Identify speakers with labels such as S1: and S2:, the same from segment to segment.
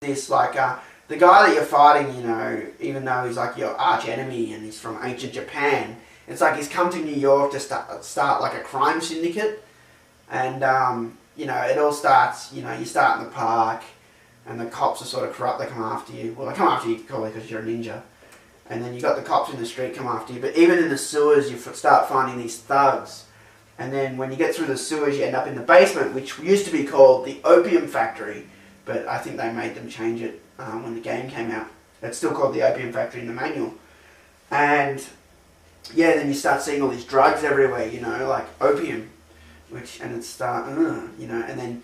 S1: this, like, the guy that you're fighting, you know, even though he's like your arch enemy and he's from ancient Japan, it's like he's come to New York to start like a crime syndicate. And, you know, it all starts, you know, you start in the park and the cops are sort of corrupt, they come after you. Well, they come after you probably because you're a ninja. And then you got the cops in the street come after you. But even in the sewers, you start finding these thugs. And then when you get through the sewers, you end up in the basement, which used to be called the Opium Factory. But I think they made them change it when the game came out. It's still called the Opium Factory in the manual. And yeah, then you start seeing all these drugs everywhere, you know, like opium. And it's, you know, and then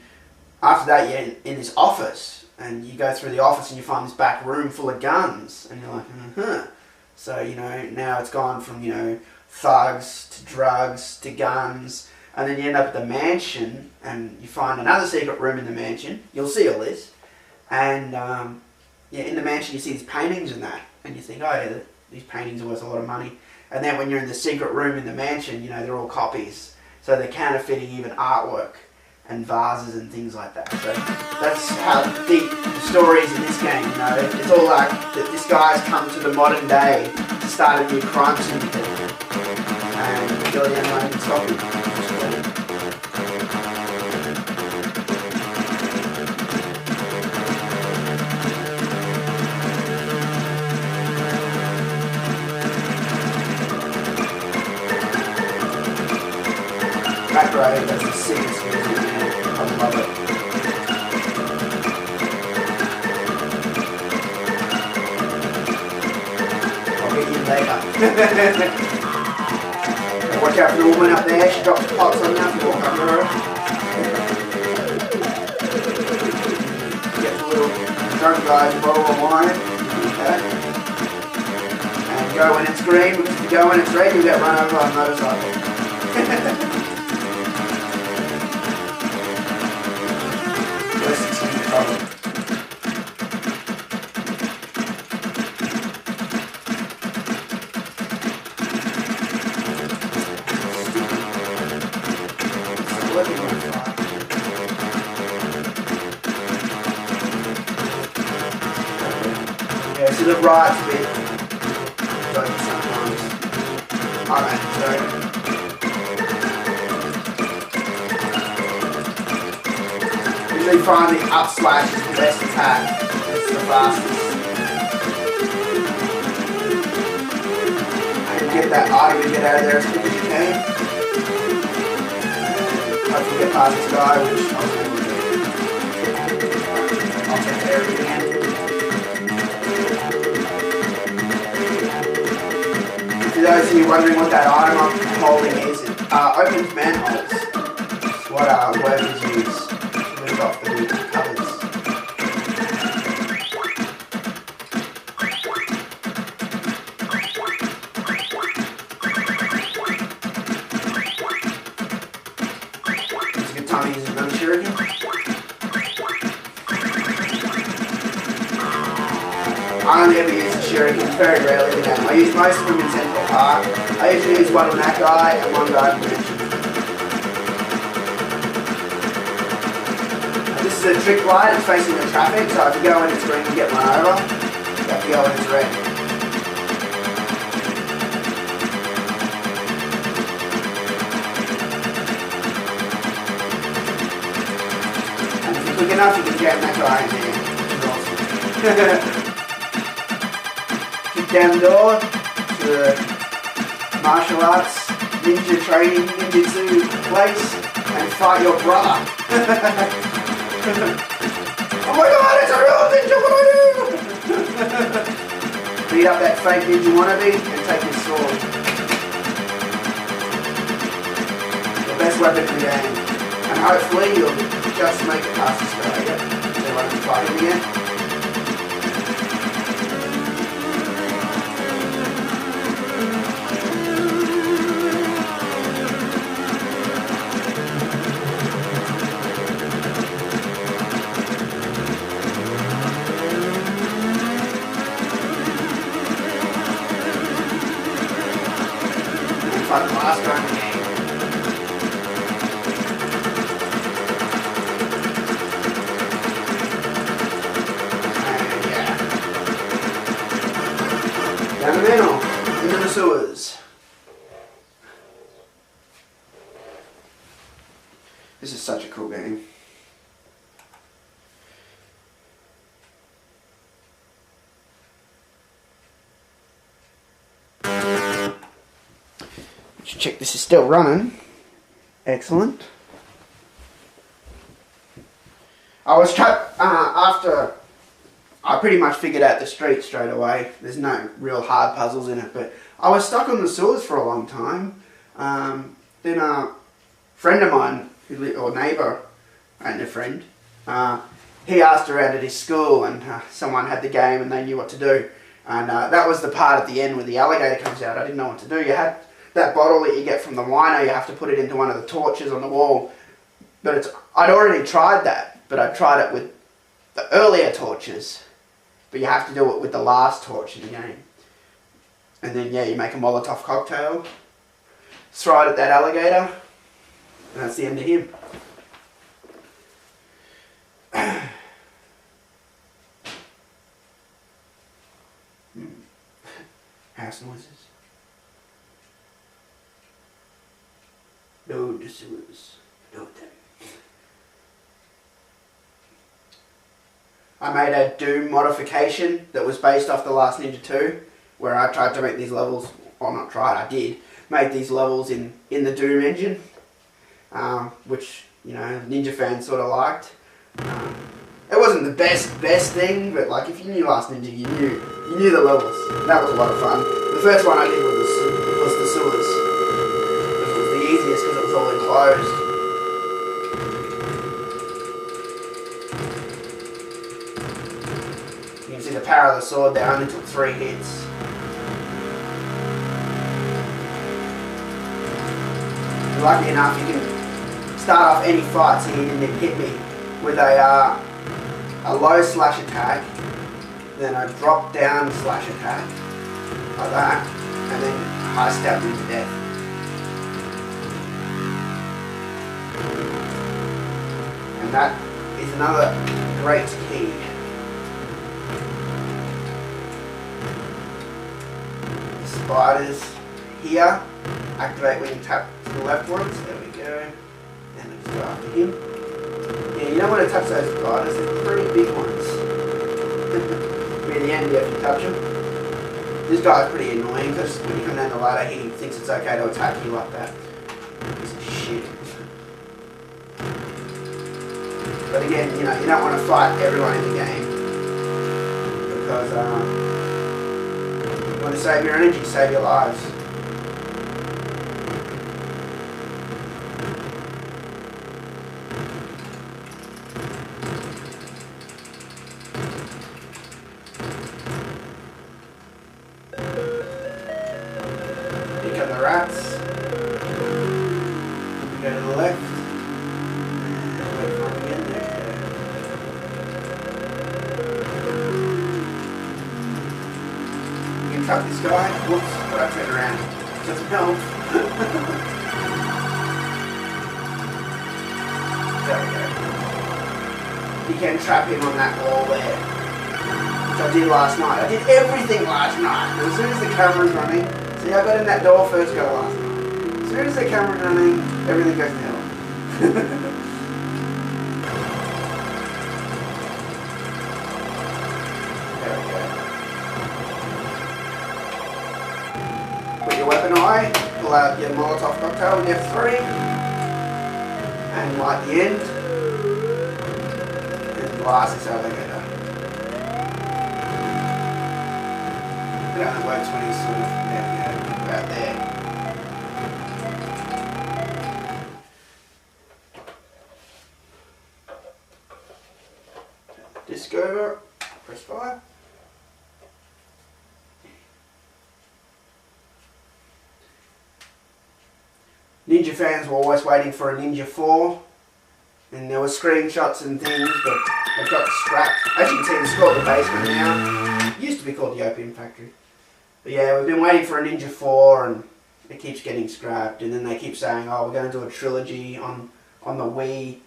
S1: after that you're in this office. And you go through the office and you find this back room full of guns. And you're like, So, you know, now it's gone from, you know, thugs to drugs to guns. And then you end up at the mansion and you find another secret room in the mansion. You'll see all this. And, yeah, in the mansion you see these paintings and that. And you think, oh, yeah, these paintings are worth a lot of money. And then when you're in the secret room in the mansion, you know, they're all copies. So they're counterfeiting even artwork and vases and things like that. So that's how deep the story is in this game, you know. It's all like that this guy's come to the modern day to start a new crime syndicate. And really anyone can stop him. Back row, that's the sickest music, man. I love it. I'll get you later. Watch out for the woman up there, she drops pots on you if you walk under her. Get the little drunk guy's bottle of wine. Okay. And go when it's green, because if you go when it's red, you'll get run over by a motorcycle. Yeah, to the right bit. Sometimes. Alright, so. Usually find the up slash is the best attack. It's the fastest. And get that item and get out of there as quick as you can. Hopefully get past this guy, which I'll do. I'll take care of it again. For those of you wondering what that item I'm holding is, it opens manholes. It's what workers use to lift off the covers. It's a good time to use another shuriken. I only ever use the shuriken very rarely in the game. I use most of them in Central Park. I usually use one on that guy and one guy on the mansion. This is a trick light, it's facing the traffic, so if you go when it's green you get run over. You have to go when it's red. And if you're quick enough you can jam that guy in there. It's awesome. Down the door to the martial arts, ninja training, ninjutsu place and fight your brother. Oh my god, it's a real ninja, what do I do? Beat up that fake ninja wannabe and take his sword. The best weapon in the game. And hopefully you'll just make it past this guy. Yep. So I can fight him again. Like the last guy in the game. sewers. This is such a cool game. Check, this is still running. Excellent. I was after I pretty much figured out the street straight away. There's no real hard puzzles in it, but I was stuck on the sewers for a long time. Then a friend of mine, or neighbour, and a friend, he asked around at his school, and someone had the game and they knew what to do. And that was the part at the end where the alligator comes out. I didn't know what to do. You had that bottle that you get from the wino, you have to put it into one of the torches on the wall. But I'd already tried that, but I tried it with the earlier torches. But you have to do it with the last torch in the game. And then, yeah, you make a Molotov cocktail, throw it at that alligator, and that's the end of him. House noises. No sewers. No them. I made a Doom modification that was based off The Last Ninja 2, where I tried to make these levels, well not tried, I did, make these levels in the Doom engine, which, you know, Ninja fans sort of liked. It wasn't the best thing, but like if you knew Last Ninja, you knew the levels. That was a lot of fun. The first one I did was the sewers, which was the easiest because it was all enclosed. You can see the power of the sword there, only took 3 hits. Lucky enough, you can start off any fight, so he didn't even hit me, with a low slash attack, then a drop down slash attack, like that, and then I stabbed him to death. And that is another great key. The spiders here activate when you tap to the left ones. There we go. And let's go after him. Yeah, you don't want to touch those spiders, they're pretty big ones. Near the end, if you touch them. This guy's pretty annoying because when you come down the ladder, he thinks it's okay to attack you like that. Piece of shit. But again, you know, you don't want to fight everyone in the game because you want to save your energy, save your lives. Rats. We go to the left. And wait for him again. There. You can trap this guy. Whoops, but I turned around. Doesn't help. There we go. You can trap him on that wall there. Which I did last night. I did everything last night. And as soon as the camera's running, see, I got in that door first go last night. As soon as the camera's running, everything goes to hell. There we go. Put your weapon eye, pull out your Molotov cocktail with F3, and light the end, and blast this alligator. It only works when he's sort of, there we go, about there. Disc over, press fire. Ninja fans were always waiting for a Ninja 4, and there were screenshots and things, but they've got scrapped. As you can see, it's called the basement now. It used to be called the Opium Factory. But yeah, we've been waiting for a Ninja 4 and it keeps getting scrapped, and then they keep saying, oh, we're going to do a trilogy on the Wii.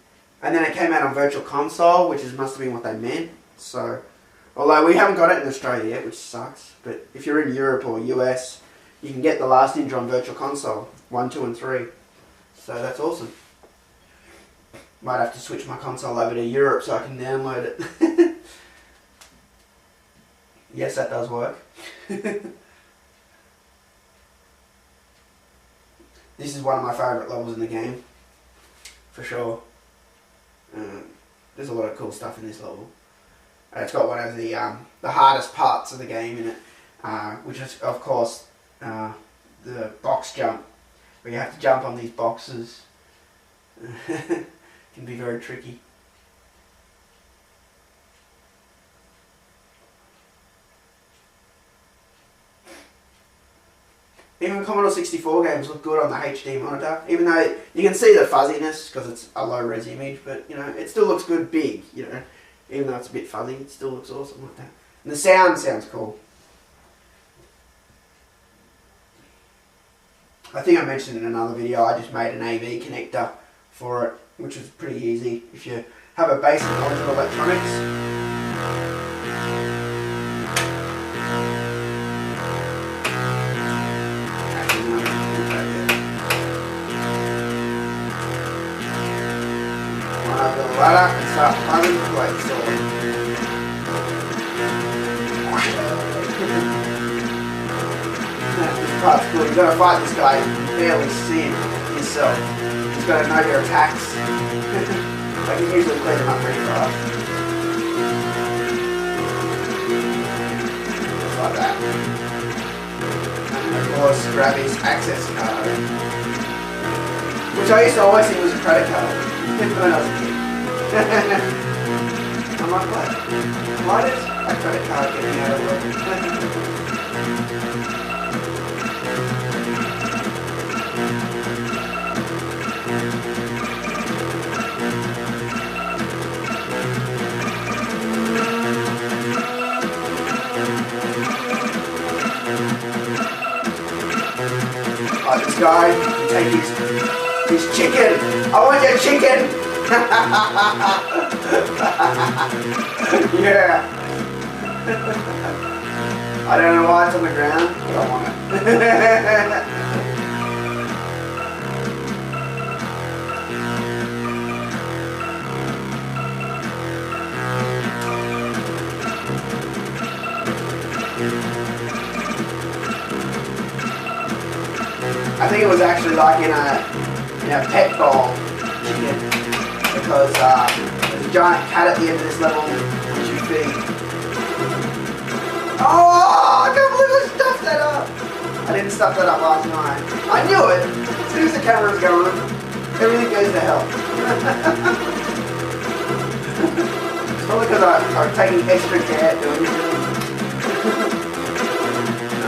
S1: And then it came out on Virtual Console, which must have been what they meant. So, although we haven't got it in Australia yet, which sucks, but if you're in Europe or US, you can get the last Ninja on Virtual Console 1, 2, and 3. So that's awesome. Might have to switch my console over to Europe so I can download it. Yes, that does work. This is one of my favourite levels in the game, for sure. There's a lot of cool stuff in this level. It's got one of the hardest parts of the game in it, which is, of course, the box jump, where you have to jump on these boxes. Can be very tricky. Even Commodore 64 games look good on the HD monitor, even though you can see the fuzziness because it's a low-res image, but you know, it still looks good big, you know, even though it's a bit fuzzy, it still looks awesome like that. And the sound sounds cool. I think I mentioned in another video, I just made an AV connector for it, which is pretty easy if you have a basic knowledge of electronics. Ladder and start running like so. This part's cool. You've got to fight this guy. You can barely see him yourself. You've got to know your attacks. I can usually clean them up pretty fast. Just like that. And of course, grab his access card, which I used to always think was a credit card when I was a kid. I'm like, what? Why does a credit card get me out of work? Like this guy, you take his chicken. I want your chicken! Yeah. I don't know why it's on the ground, but I want it. I think it was actually like in a pet bowl chicken. Because there's a giant cat at the end of this level which you feed. Oh, I can't believe I stuffed that up! I didn't stuff that up last night. I knew it! As soon as the camera's going, everything goes to hell. It's probably because I'm taking extra care doing it.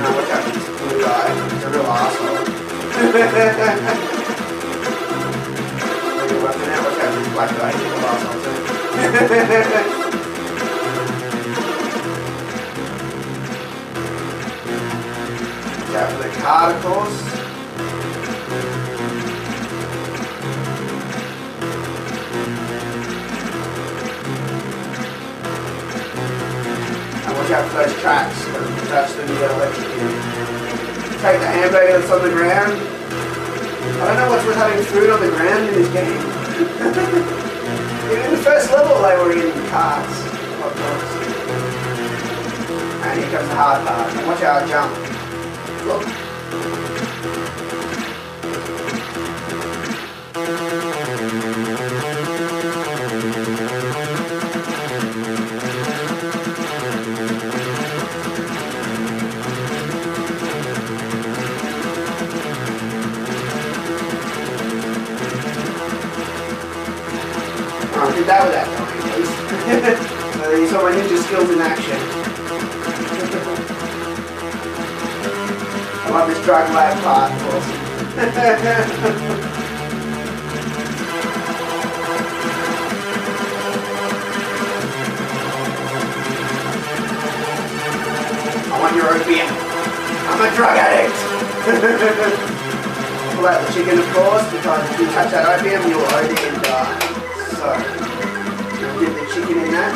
S1: Look at this blue guy. He's a real asshole. Weapon out. Watch out for this black guy. He's a last one too. Watch out for the card, of course. And watch out for those tracks. Touch them, you get electrocuted. Take the hamburger that's on the ground. I don't know what's with having food on the ground in this game. In the first level they were in carts. And here comes the hard part. And watch how I jump. Look. I did that without knowing, at least. So you saw my ninja skills in action. I love this drug lab part, of course. I want your opium. I'm a drug addict. Pull out the chicken, of course, because if you touch that opium, you'll OD and die. So, dip the chicken in that.